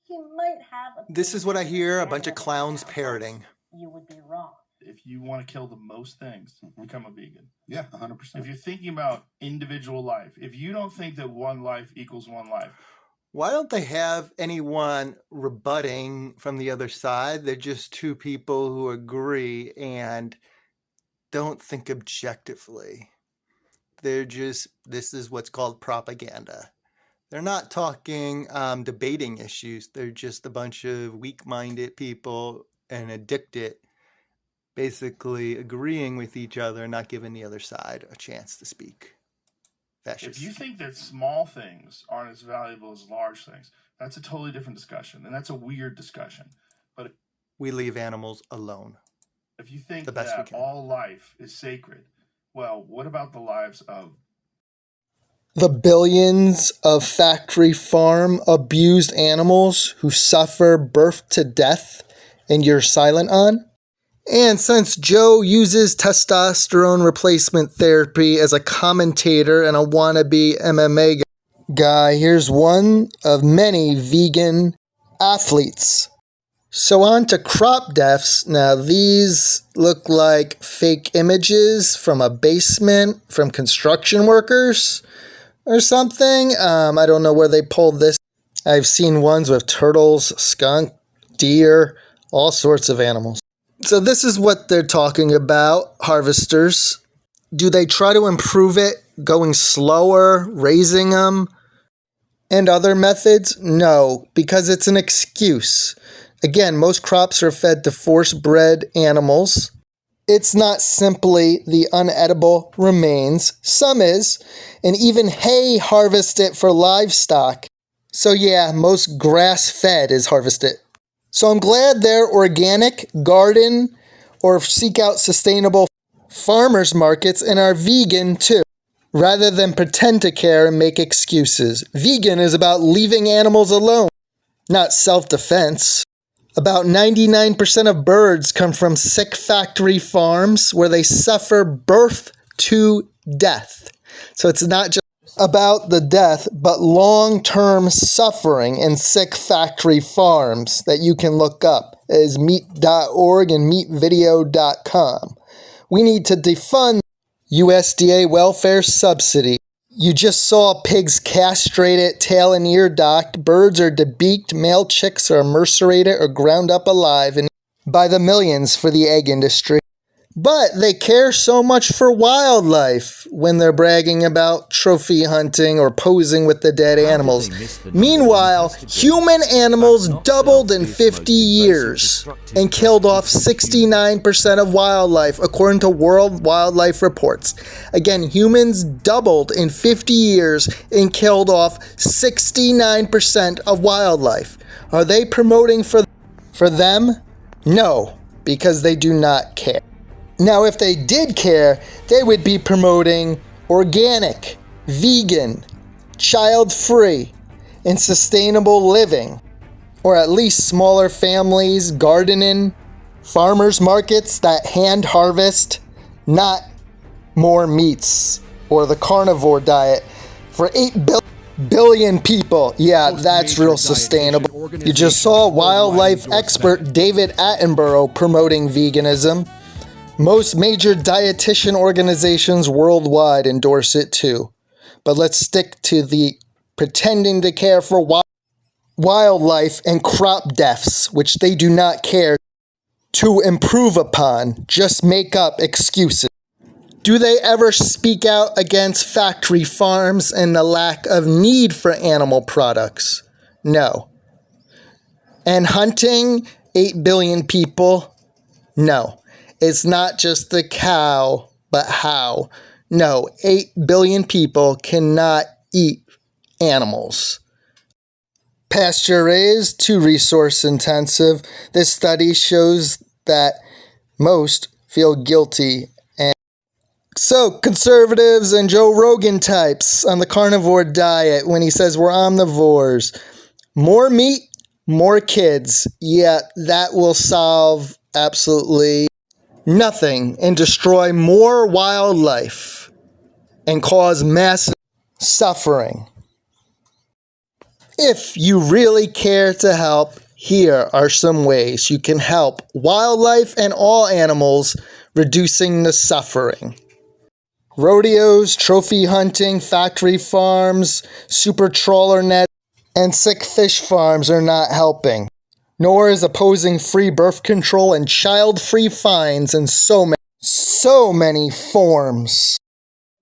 He might have a... This is what I hear a bunch of clowns parroting. You would be wrong. If you want to kill the most things, become a vegan. Yeah, 100%. If you're thinking about individual life, if you don't think that one life equals one life, why don't they have anyone rebutting from the other side? They're just two people who agree and don't think objectively. They're just, this is what's called propaganda. They're not talking debating issues. They're just a bunch of weak-minded people and addicted, basically agreeing with each other and not giving the other side a chance to speak. Fascist. If you think that small things aren't as valuable as large things, that's a totally different discussion, and that's a weird discussion. But we leave animals alone. If you think that all life is sacred, well, what about the lives of the billions of factory farm abused animals who suffer birth to death and you're silent on? And since Joe uses testosterone replacement therapy as a commentator and a wannabe MMA guy, here's one of many vegan athletes. So on to crop deaths. Now these look like fake images from a basement from construction workers or something. I don't know where they pulled this. I've seen ones with turtles, skunk, deer, all sorts of animals. So this is what they're talking about, harvesters. Do they try to improve it, going slower, raising them, and other methods? No, because it's an excuse. Again, most crops are fed to force-bred animals. It's not simply the unedible remains. Some is, and even hay harvested for livestock. So yeah, most grass-fed is harvested. So I'm glad they're organic, garden, or seek out sustainable farmers markets and are vegan too, rather than pretend to care and make excuses. Vegan is about leaving animals alone, not self-defense. About 99% of birds come from sick factory farms where they suffer birth to death. So it's not just about the death, but long-term suffering in sick factory farms that you can look up as meat.org and meatvideo.com. We need to defund USDA welfare subsidy. You just saw pigs castrated, tail and ear docked, birds are debeaked, male chicks are emasculated or ground up alive and by the millions for the egg industry. But they care so much for wildlife when they're bragging about trophy hunting or posing with the dead animals. Meanwhile, human animals doubled in 50 years and killed off 69% of wildlife, according to World Wildlife Reports. Again, humans doubled in 50 years and killed off 69% of wildlife. Are they promoting for them? No, because they do not care. Now, if they did care, they would be promoting organic, vegan, child-free, and sustainable living, or at least smaller families, gardening, farmers markets that hand harvest, not more meats, or the carnivore diet for 8 billion people. Yeah, that's real sustainable. You just saw wildlife expert David Attenborough promoting veganism. Most major dietitian organizations worldwide endorse it too. But let's stick to the pretending to care for wildlife and crop deaths, which they do not care to improve upon, just make up excuses. Do they ever speak out against factory farms and the lack of need for animal products? No. And hunting 8 billion people? No. It's not just the cow, but how. No, 8 billion people cannot eat animals. Pasture raised, too resource intensive. This study shows that most feel guilty. And so conservatives and Joe Rogan types on the carnivore diet when he says we're omnivores. More meat, more kids. Yeah, that will solve absolutely nothing and destroy more wildlife and cause massive suffering. If you really care to help, here are some ways you can help wildlife and all animals, reducing the suffering. Rodeos, trophy hunting, factory farms, super trawler net, and sick fish farms are not helping. Nor is opposing free birth control and child-free fines in so many forms.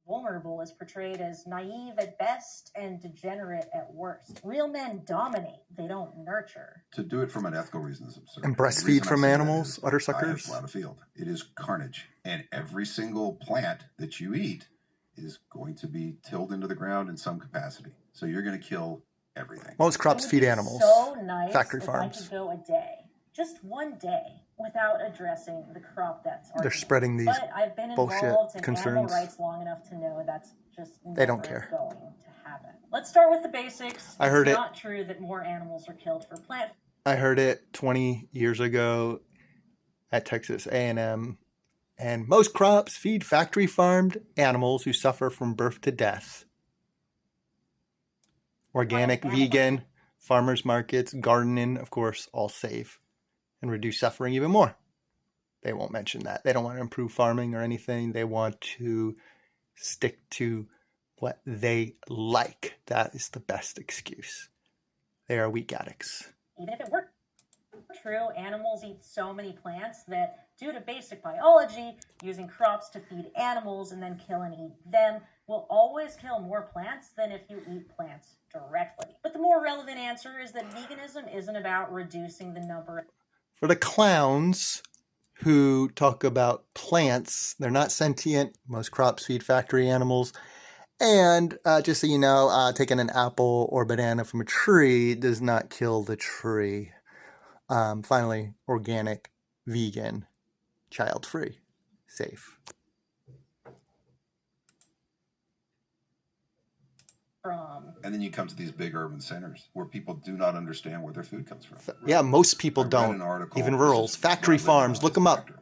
Vulnerable is portrayed as naive at best and degenerate at worst. Real men dominate, they don't nurture. To do it from an ethical reason is absurd. And The breastfeed reason I from say that animals, is udder I have suckers. plowed a field. It is carnage. And every single plant that you eat is going to be tilled into the ground in some capacity. So you're going to kill everything. Most crops It would feed be animals. So nice Factory if farms. I could go a day, just one day, without addressing the crop deaths They're argument. spreading these But I've been bullshit involved in concerns. animal rights long enough to know that's just They don't never care. going to happen. Let's start with the basics. I heard it's it. not true that more animals are killed for plant. I heard it 20 years ago at Texas A&M, and most crops feed factory farmed animals who suffer from birth to death. Organic, vegan, farmers markets, gardening, of course, all safe and reduce suffering even more. They won't mention that. They don't want to improve farming or anything. They want to stick to what they like. That is the best excuse. They are weak addicts. Even if it were true, animals eat so many plants that, due to basic biology, using crops to feed animals and then kill and eat them will always kill more plants than if you eat plants directly. But the more relevant answer is that veganism isn't about reducing the number. For the clowns who talk about plants, they're not sentient. Most crops feed factory animals. And just so you know, taking an apple or banana from a tree does not kill the tree. Finally, organic, vegan, child-free, safe. And then you come to these big urban centers where people do not understand where their food comes from. Yeah, most people I read don't. an article, Even this rurals, is factory not farms, living look them up. doctor.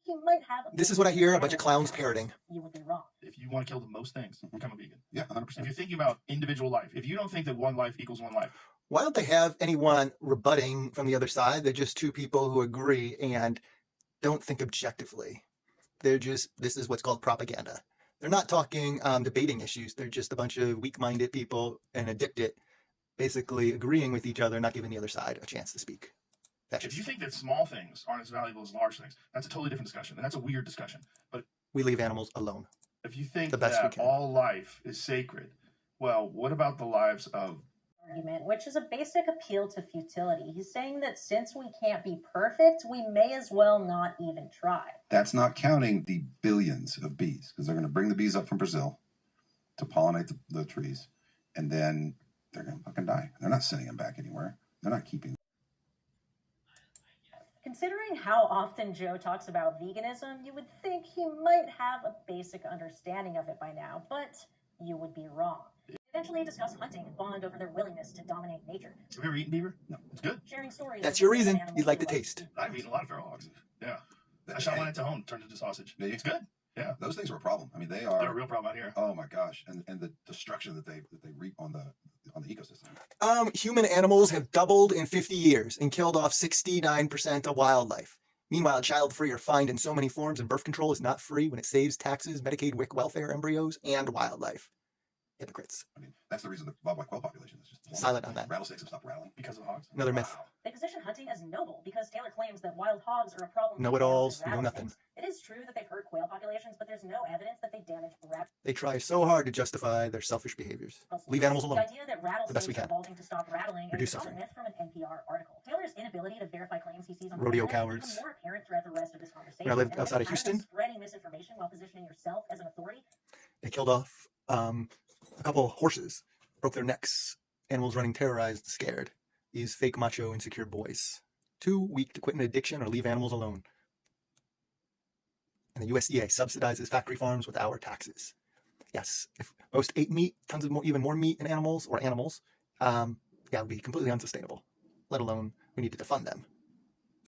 You might have This is what I hear a bunch of clowns parroting. You would be wrong. If you want to kill the most things, become a vegan. Yeah, 100%. If you're thinking about individual life, if you don't think that one life equals one life, Why don't they have anyone rebutting from the other side? They're just two people who agree and don't think objectively. This is what's called propaganda. They're not talking debating issues. They're just a bunch of weak-minded people and addicted, basically agreeing with each other, not giving the other side a chance to speak. That's if you just, think that small things aren't as valuable as large things, that's a totally different discussion, and that's a weird discussion. But we leave animals alone. if you think The best we that can. all life is sacred, well, what about the lives of Argument, which is a basic appeal to futility. He's saying that since we can't be perfect, we may as well not even try. That's not counting the billions of bees, because they're going to bring the bees up from Brazil to pollinate the trees, and then they're going to fucking die. They're not sending them back anywhere. They're not keeping them. Considering how often Joe talks about veganism, you would think he might have a basic understanding of it by now, but you would be wrong. Eventually discuss hunting and bond over their willingness to dominate nature. have you ever eaten beaver? No, it's good. Sharing stories. That's of your different reason. animals You'd like who the taste. I've eaten a lot of feral hogs. Yeah, I shot one at home, turned it into sausage. It's good. Yeah, Those things are a problem. I mean, they're a real problem out here. Oh my gosh, and the destruction that they reap on the ecosystem. Human animals have doubled in 50 years and killed off 69% of wildlife. Meanwhile, child-free are fined in so many forms, and birth control is not free when it saves taxes, Medicaid, WIC, welfare, embryos, and wildlife. Hypocrites. I mean, that's the reason the bobwhite quail population is just Silent on that. Rattlesnakes have stopped rattling Because of the hogs. Another myth. They position hunting as noble because Taylor claims that wild hogs are a problem. Know-it-alls, know nothing. It is is true that they've hurt quail populations, but there's no evidence that they damage rabbit. They try so hard to justify their selfish behaviors. Leave animals alone. The idea that The best we rattlesnakes are can. balding to stop rattling Reduce is another suffering. myth from an NPR article. Taylor's inability to verify claims he sees on Rodeo the internet cowards. become more apparent throughout the rest of this conversation. When I lived And outside of this pattern Houston, spreading misinformation while positioning yourself as an authority. they killed off a couple horses, broke their necks. Animals running terrorized, scared. These fake macho insecure boys. Too weak to quit an addiction or leave animals alone. And the USDA subsidizes factory farms with our taxes. Yes, if most ate meat, tons of more, even more meat in animals, it would be completely unsustainable. Let alone we need to defund them.